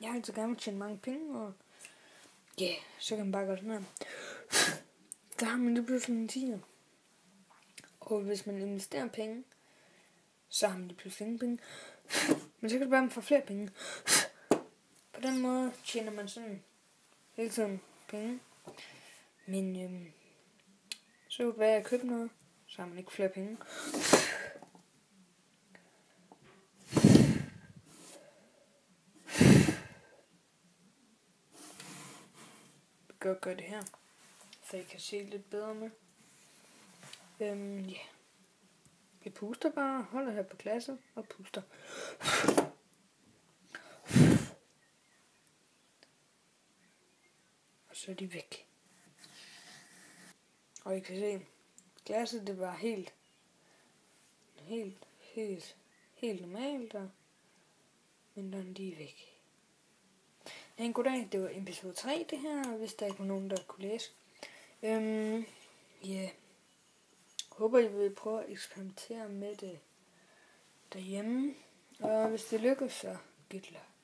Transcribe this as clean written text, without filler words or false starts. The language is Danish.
jeg har altid gerne vil tjene mange penge, og ja, så kan man bare gøre sådan her. Der har man lige pludselig en 10'er. Og hvis man investerer penge, så har man lige pludselig ingen penge. Men så kan det bare, man få flere penge. På den måde tjener man sådan hele tiden penge. Men så kunne det være, at jeg køber noget, så har man ikke flere penge. Vi kan godt gøre det her, så I kan se lidt bedre med. Ja. Jeg puster bare, holder her på glasset og puster. Og så er de væk. Og I kan se, glasset det var helt normalt, og men den de er væk. Ja, en goddag, det var episode 3 det her, hvis der ikke var nogen, der kunne læse. Ja. Håber, I vil prøve at eksperimentere med det derhjemme. Og hvis det lykkes, så good luck.